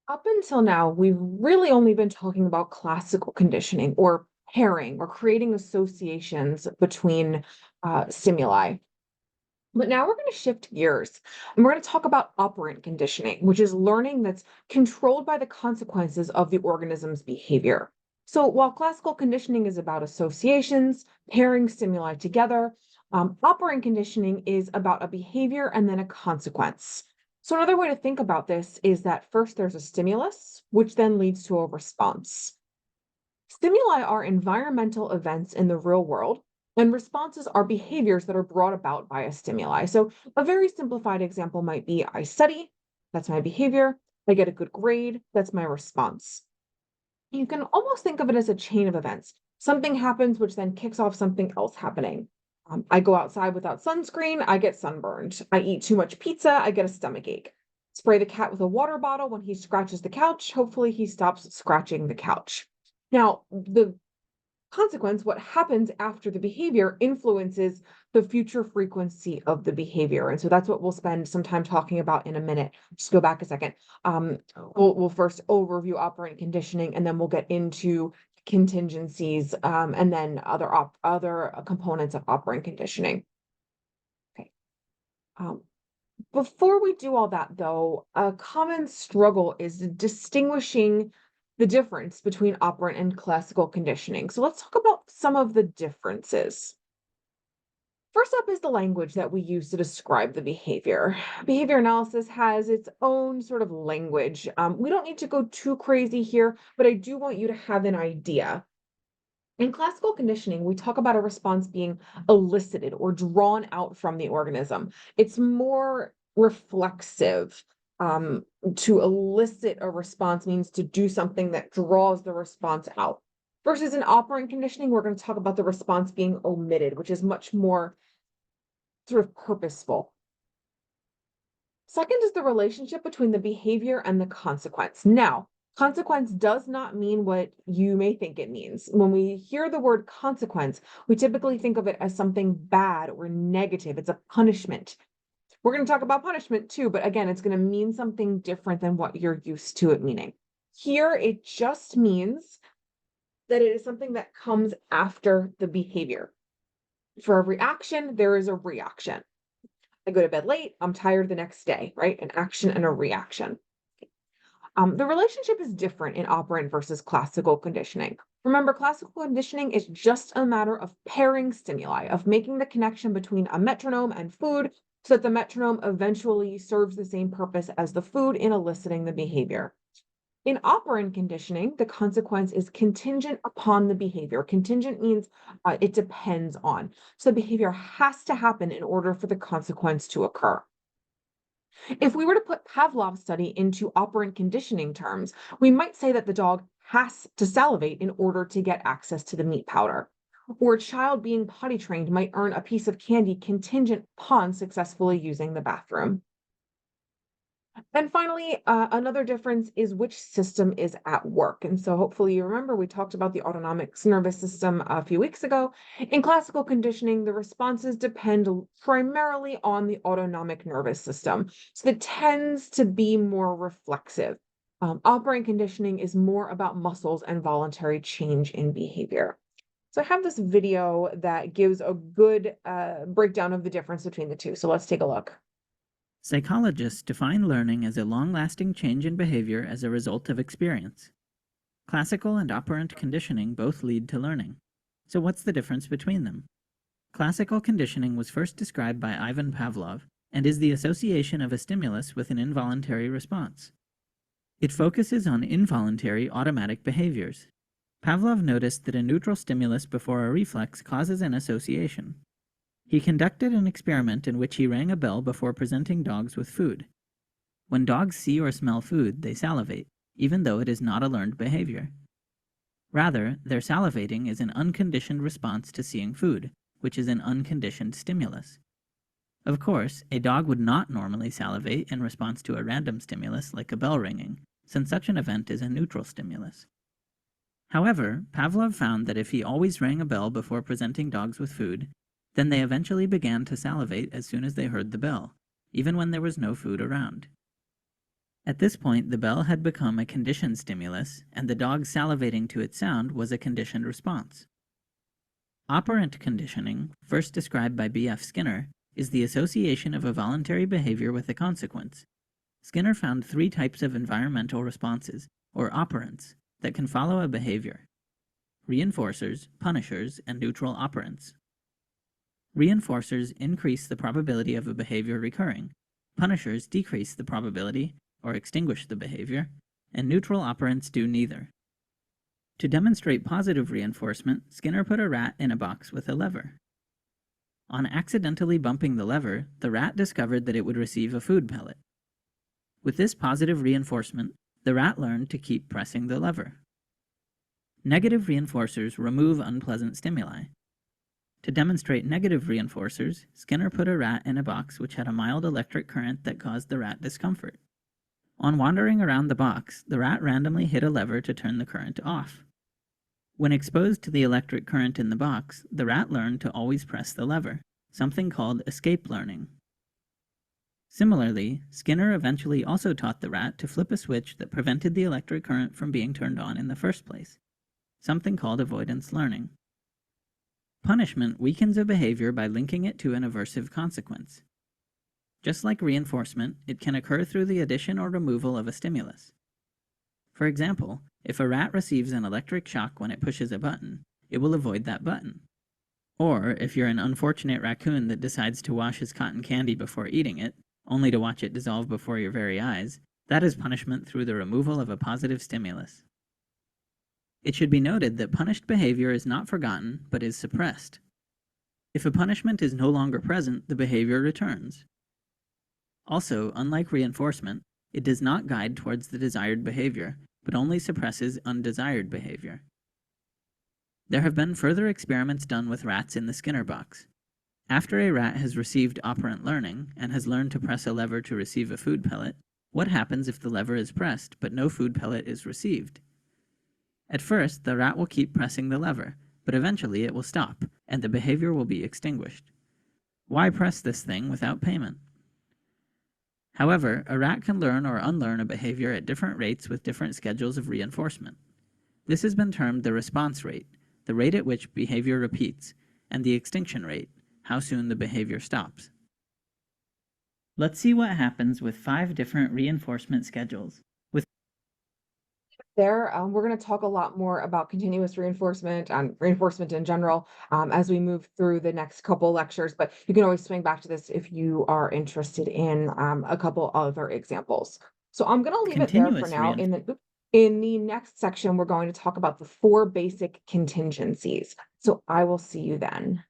Up until now, we've really only been talking about classical conditioning or pairing or creating associations between stimuli. But now we're going to shift gears and we're going to talk about operant conditioning, which is learning that's controlled by the consequences of the organism's behavior. So while classical conditioning is about associations, pairing stimuli together, operant conditioning is about a behavior and then a consequence. So another way to think about this is that first there's a stimulus, which then leads to a response. Stimuli are environmental events in the real world, and responses are behaviors that are brought about by a stimuli. So, a very simplified example might be I study, that's my behavior. I get a good grade, that's my response. You can almost think of it as a chain of events. Something happens, which then kicks off something else happening. I go outside without sunscreen, I get sunburned. I eat too much pizza, I get a stomach ache. Spray the cat with a water bottle when he scratches the couch. Hopefully, he stops scratching the couch. Now, the consequence, what happens after the behavior influences the future frequency of the behavior. And so that's what we'll spend some time talking about in a minute. Just go back a second. We'll first overview operant conditioning, and then we'll get into contingencies, and then other components of operant conditioning. Okay. Um, Before we do all that, though, a common struggle is distinguishing the difference between operant and classical conditioning. So let's talk about some of the differences. First up is the language that we use to describe the behavior. Behavior analysis has its own sort of language. We don't need to go too crazy here, but I do want you to have an idea. In classical conditioning, we talk about a response being elicited or drawn out from the organism. It's more reflexive. To elicit a response means to do something that draws the response out. Versus in operant conditioning, we're going to talk about the response being omitted, which is much more sort of purposeful. Second is the relationship between the behavior and the consequence. Now, consequence does not mean what you may think it means. When we hear the word consequence, we typically think of it as something bad or negative. It's a punishment. We're going to talk about punishment too, but again, it's going to mean something different than what you're used to it meaning. Here, it just means that it is something that comes after the behavior. For every action, there is a reaction. I go to bed late, I'm tired the next day, right? An action and a reaction. The relationship is different in operant versus classical conditioning. Remember, classical conditioning is just a matter of pairing stimuli, of making the connection between a metronome and food so that the metronome eventually serves the same purpose as the food in eliciting the behavior. In operant conditioning, the consequence is contingent upon the behavior. Contingent means it depends on. So the behavior has to happen in order for the consequence to occur. If we were to put Pavlov's study into operant conditioning terms, we might say that the dog has to salivate in order to get access to the meat powder. Or a child being potty trained might earn a piece of candy contingent upon successfully using the bathroom. And finally, another difference is which system is at work. And so hopefully you remember we talked about the autonomic nervous system a few weeks ago. In classical conditioning, the responses depend primarily on the autonomic nervous system. So it tends to be more reflexive. Operant conditioning is more about muscles and voluntary change in behavior. So I have this video that gives a good breakdown of the difference between the two. So let's take a look. Psychologists define learning as a long-lasting change in behavior as a result of experience. Classical and operant conditioning both lead to learning. So what's the difference between them? Classical conditioning was first described by Ivan Pavlov and is the association of a stimulus with an involuntary response. It focuses on involuntary automatic behaviors. Pavlov noticed that a neutral stimulus before a reflex causes an association. He conducted an experiment in which he rang a bell before presenting dogs with food. When dogs see or smell food, they salivate, even though it is not a learned behavior. Rather, their salivating is an unconditioned response to seeing food, which is an unconditioned stimulus. Of course, a dog would not normally salivate in response to a random stimulus like a bell ringing, since such an event is a neutral stimulus. However, Pavlov found that if he always rang a bell before presenting dogs with food, then they eventually began to salivate as soon as they heard the bell, even when there was no food around. At this point, the bell had become a conditioned stimulus, and the dog salivating to its sound was a conditioned response. Operant conditioning, first described by B.F. Skinner, is the association of a voluntary behavior with a consequence. Skinner found 3 types of environmental responses, or operants, that can follow a behavior: reinforcers, punishers, and neutral operants. Reinforcers increase the probability of a behavior recurring, punishers decrease the probability or extinguish the behavior, and neutral operants do neither. To demonstrate positive reinforcement, Skinner put a rat in a box with a lever. On accidentally bumping the lever, the rat discovered that it would receive a food pellet. With this positive reinforcement, the rat learned to keep pressing the lever. Negative reinforcers remove unpleasant stimuli. To demonstrate negative reinforcers, Skinner put a rat in a box which had a mild electric current that caused the rat discomfort. On wandering around the box, the rat randomly hit a lever to turn the current off. When exposed to the electric current in the box, the rat learned to always press the lever, something called escape learning. Similarly, Skinner eventually also taught the rat to flip a switch that prevented the electric current from being turned on in the first place, something called avoidance learning. Punishment weakens a behavior by linking it to an aversive consequence. Just like reinforcement, it can occur through the addition or removal of a stimulus. For example, if a rat receives an electric shock when it pushes a button, it will avoid that button. Or, if you're an unfortunate raccoon that decides to wash his cotton candy before eating it, only to watch it dissolve before your very eyes, that is punishment through the removal of a positive stimulus. It should be noted that punished behavior is not forgotten, but is suppressed. If a punishment is no longer present, the behavior returns. Also, unlike reinforcement, it does not guide towards the desired behavior, but only suppresses undesired behavior. There have been further experiments done with rats in the Skinner box. After a rat has received operant learning, and has learned to press a lever to receive a food pellet, what happens if the lever is pressed, but no food pellet is received? At first, the rat will keep pressing the lever, but eventually it will stop, and the behavior will be extinguished. Why press this thing without payment? However, a rat can learn or unlearn a behavior at different rates with different schedules of reinforcement. This has been termed the response rate, the rate at which behavior repeats, and the extinction rate, how soon the behavior stops. Let's see what happens with 5 different reinforcement schedules. We're going to talk a lot more about continuous reinforcement and reinforcement in general as we move through the next couple lectures, but you can always swing back to this if you are interested in a couple other examples. So I'm going to leave it there for Continuous now. In the next section, we're going to talk about the 4 basic contingencies. So I will see you then.